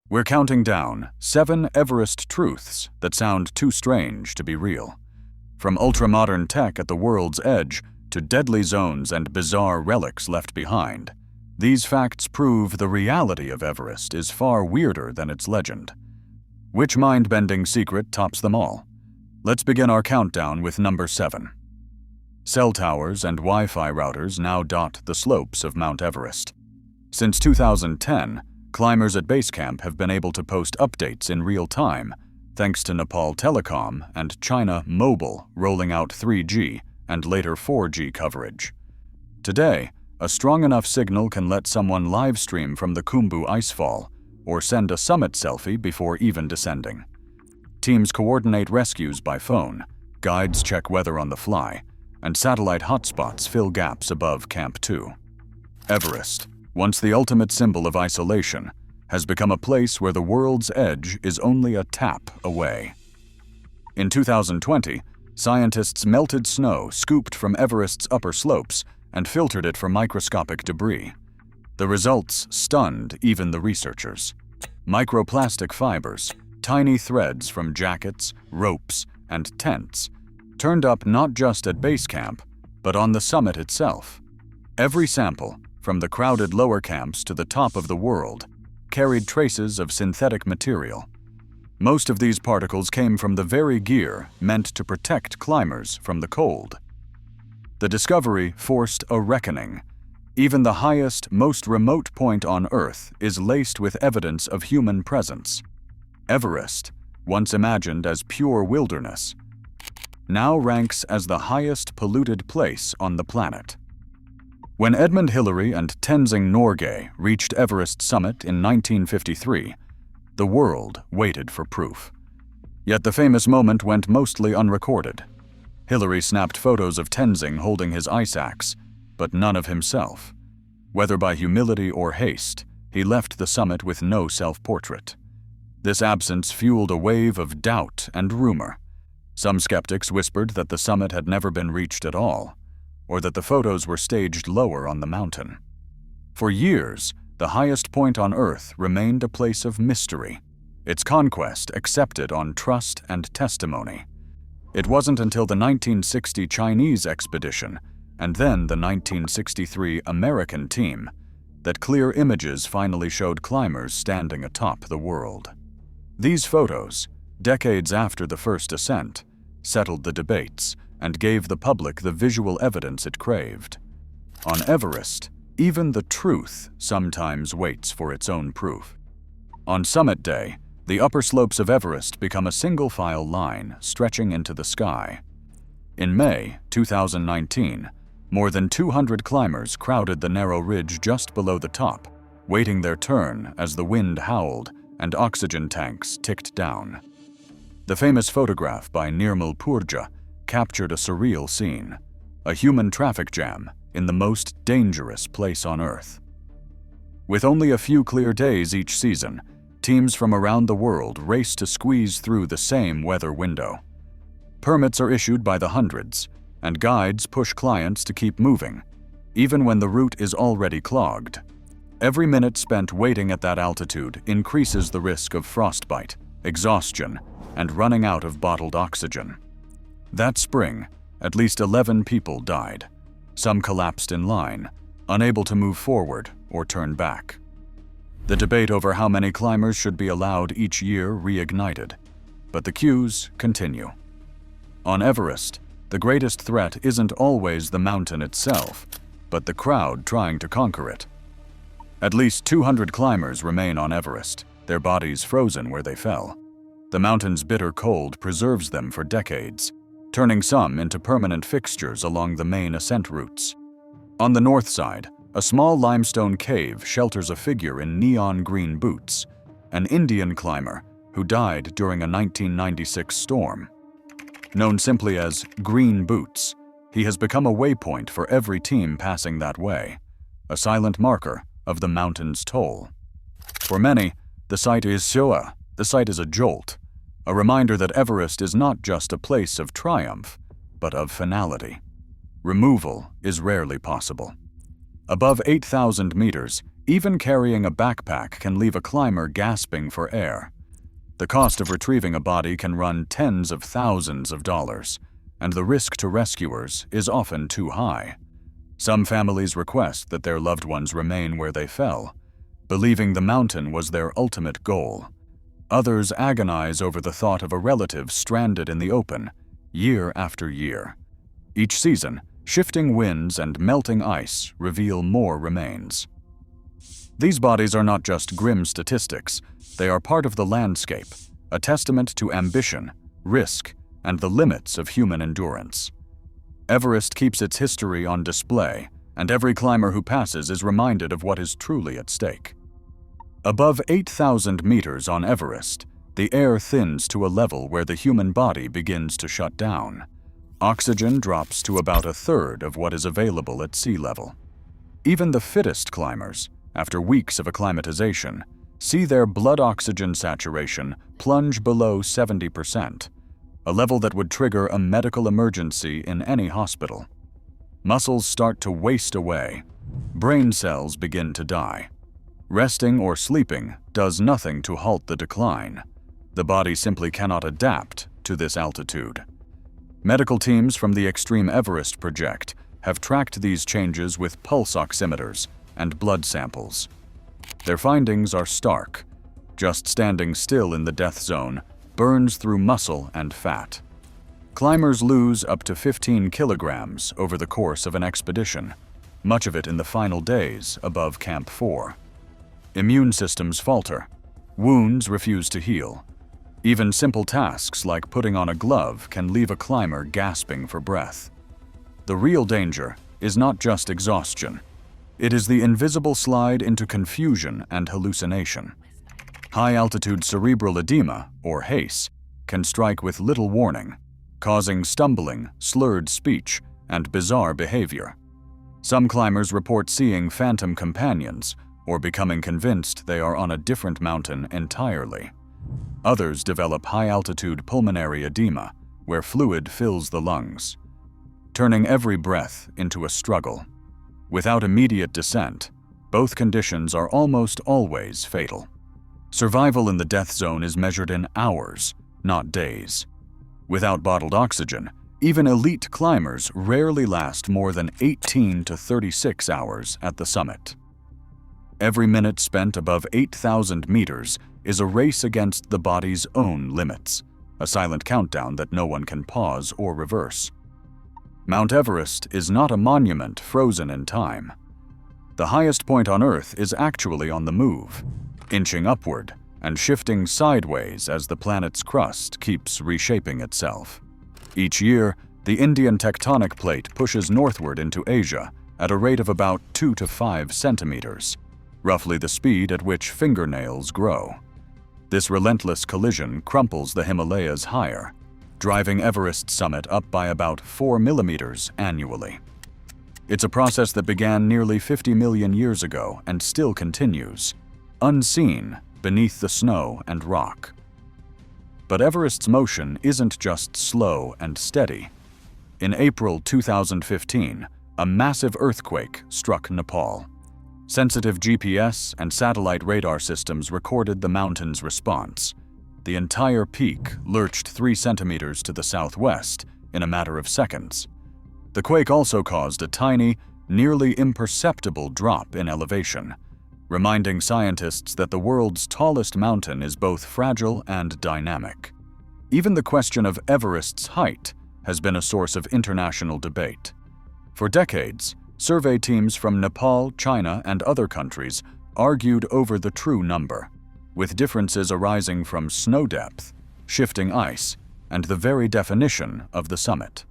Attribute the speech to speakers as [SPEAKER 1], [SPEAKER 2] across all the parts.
[SPEAKER 1] We're counting down 7 Everest truths that sound too strange to be real. From ultra-modern tech at the world's edge to deadly zones and bizarre relics left behind, these facts prove the reality of Everest is far weirder than its legend. Which mind-bending secret tops them all? Let's begin our countdown with number 7. Cell towers and Wi-Fi routers now dot the slopes of Mount Everest. Since 2010, climbers at base camp have been able to post updates in real time, thanks to Nepal Telecom and China Mobile rolling out 3G and later 4G coverage. Today, a strong enough signal can let someone live stream from the Khumbu icefall or send a summit selfie before even descending. Teams coordinate rescues by phone, guides check weather on the fly, and satellite hotspots fill gaps above Camp 2. Everest, once the ultimate symbol of isolation, has become a place where the world's edge is only a tap away. In 2020, scientists melted snow scooped from Everest's upper slopes and filtered it for microscopic debris. The results stunned even the researchers. Microplastic fibers, tiny threads from jackets, ropes, and tents, turned up not just at base camp, but on the summit itself. Every sample, from the crowded lower camps to the top of the world, carried traces of synthetic material. Most of these particles came from the very gear meant to protect climbers from the cold. The discovery forced a reckoning. Even the highest, most remote point on Earth is laced with evidence of human presence. Everest, once imagined as pure wilderness, now ranks as the highest polluted place on the planet. When Edmund Hillary and Tenzing Norgay reached Everest's summit in 1953, the world waited for proof. Yet the famous moment went mostly unrecorded. Hillary snapped photos of Tenzing holding his ice axe, but none of himself. Whether by humility or haste, he left the summit with no self-portrait. This absence fueled a wave of doubt and rumor. Some skeptics whispered that the summit had never been reached at all, or that the photos were staged lower on the mountain. For years, the highest point on Earth remained a place of mystery, its conquest accepted on trust and testimony. It wasn't until the 1960 Chinese expedition, and then the 1963 American team, that clear images finally showed climbers standing atop the world. These photos, decades after the first ascent, settled the debates and gave the public the visual evidence it craved. On Everest, even the truth sometimes waits for its own proof. On summit day, the upper slopes of Everest become a single-file line stretching into the sky. In May 2019, more than 200 climbers crowded the narrow ridge just below the top, waiting their turn as the wind howled and oxygen tanks ticked down. The famous photograph by Nirmal Purja captured a surreal scene, a human traffic jam in the most dangerous place on Earth. With only a few clear days each season, teams from around the world race to squeeze through the same weather window. Permits are issued by the hundreds, and guides push clients to keep moving, even when the route is already clogged. Every minute spent waiting at that altitude increases the risk of frostbite, exhaustion, and running out of bottled oxygen. That spring, at least 11 people died. Some collapsed in line, unable to move forward or turn back. The debate over how many climbers should be allowed each year reignited, but the queues continue. On Everest, the greatest threat isn't always the mountain itself, but the crowd trying to conquer it. At least 200 climbers remain on Everest, their bodies frozen where they fell. The mountain's bitter cold preserves them for decades, turning some into permanent fixtures along the main ascent routes. On the north side, a small limestone cave shelters a figure in neon green boots, an Indian climber who died during a 1996 storm. Known simply as Green Boots, he has become a waypoint for every team passing that way, a silent marker of the mountain's toll. For many, the site is a jolt, a reminder that Everest is not just a place of triumph, but of finality. Removal is rarely possible. Above 8,000 meters, Even carrying a backpack can leave a climber gasping for air. The cost of retrieving a body can run tens of thousands of dollars, and the risk to rescuers is often too high. Some families request that their loved ones remain where they fell, believing the mountain was their ultimate goal. Others agonize over the thought of a relative stranded in the open, year after year. Each season, shifting winds and melting ice reveal more remains. These bodies are not just grim statistics, they are part of the landscape, a testament to ambition, risk, and the limits of human endurance. Everest keeps its history on display, and every climber who passes is reminded of what is truly at stake. Above 8,000 meters on Everest, the air thins to a level where the human body begins to shut down. Oxygen drops to about a third of what is available at sea level. Even the fittest climbers, after weeks of acclimatization, see their blood oxygen saturation plunge below 70%, a level that would trigger a medical emergency in any hospital. Muscles start to waste away. Brain cells begin to die. Resting or sleeping does nothing to halt the decline. The body simply cannot adapt to this altitude. Medical teams from the Extreme Everest Project have tracked these changes with pulse oximeters and blood samples. Their findings are stark. Just standing still in the death zone burns through muscle and fat. Climbers lose up to 15 kilograms over the course of an expedition, much of it in the final days above Camp 4. Immune systems falter. Wounds refuse to heal. Even simple tasks like putting on a glove can leave a climber gasping for breath. The real danger is not just exhaustion. It is the invisible slide into confusion and hallucination. High-altitude cerebral edema, or HACE, can strike with little warning, causing stumbling, slurred speech, and bizarre behavior. Some climbers report seeing phantom companions or becoming convinced they are on a different mountain entirely. Others develop high-altitude pulmonary edema, where fluid fills the lungs, turning every breath into a struggle. Without immediate descent, both conditions are almost always fatal. Survival in the death zone is measured in hours, not days. Without bottled oxygen, even elite climbers rarely last more than 18 to 36 hours at the summit. Every minute spent above 8,000 meters is a race against the body's own limits, a silent countdown that no one can pause or reverse. Mount Everest is not a monument frozen in time. The highest point on Earth is actually on the move, inching upward and shifting sideways as the planet's crust keeps reshaping itself. Each year, the Indian tectonic plate pushes northward into Asia at a rate of about 2 to 5 centimeters, roughly the speed at which fingernails grow. This relentless collision crumples the Himalayas higher, driving Everest's summit up by about 4 millimeters annually. It's a process that began nearly 50 million years ago and still continues, unseen beneath the snow and rock. But Everest's motion isn't just slow and steady. In April 2015, a massive earthquake struck Nepal. Sensitive GPS and satellite radar systems recorded the mountain's response. The entire peak lurched 3 centimeters to the southwest in a matter of seconds. The quake also caused a tiny, nearly imperceptible drop in elevation, reminding scientists that the world's tallest mountain is both fragile and dynamic. Even the question of Everest's height has been a source of international debate. For decades, survey teams from Nepal, China, and other countries argued over the true number, with differences arising from snow depth, shifting ice, and the very definition of the summit.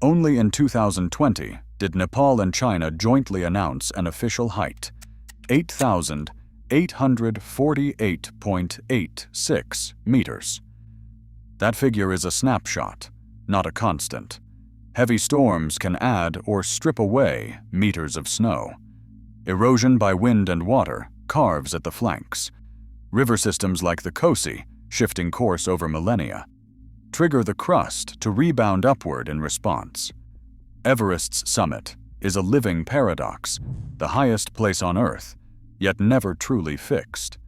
[SPEAKER 1] Only in 2020 did Nepal and China jointly announce an official height, 8,848.86 meters. That figure is a snapshot, not a constant. Heavy storms can add or strip away meters of snow. Erosion by wind and water carves at the flanks. River systems like the Kosi, shifting course over millennia, trigger the crust to rebound upward in response. Everest's summit, is a living paradox, the highest place on Earth, yet never truly fixed.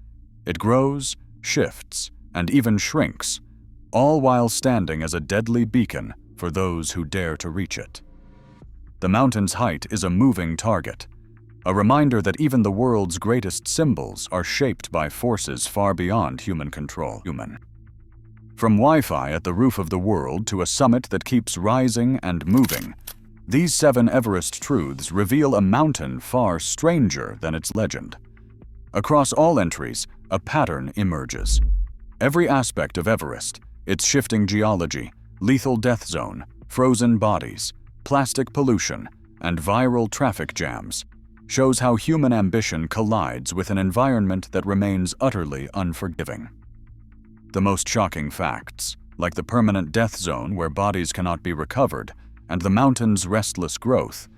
[SPEAKER 1] It grows, shifts, and even shrinks, all while standing as a deadly beacon for those who dare to reach it. The mountain's height is a moving target, a reminder that even the world's greatest symbols are shaped by forces far beyond human control. From Wi-Fi at the roof of the world to a summit that keeps rising and moving, these 7 Everest truths reveal a mountain far stranger than its legend. Across all entries, a pattern emerges. Every aspect of Everest, its shifting geology, lethal death zone, frozen bodies, plastic pollution, and viral traffic jams, shows how human ambition collides with an environment that remains utterly unforgiving. The most shocking facts, like the permanent death zone where bodies cannot be recovered, and the mountain's restless growth,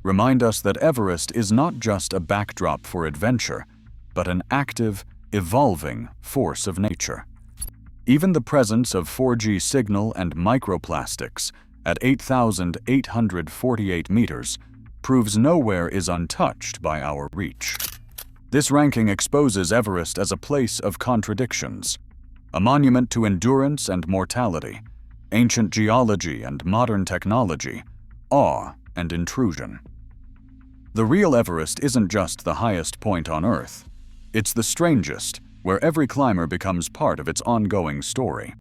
[SPEAKER 1] remind us that Everest is not just a backdrop for adventure, but an active, evolving force of nature. Even the presence of 4G signal and microplastics at 8,848 meters proves nowhere is untouched by our reach. This ranking exposes Everest as a place of contradictions, a monument to endurance and mortality, ancient geology and modern technology, awe and intrusion. The real Everest isn't just the highest point on Earth. It's the strangest, where every climber becomes part of its ongoing story.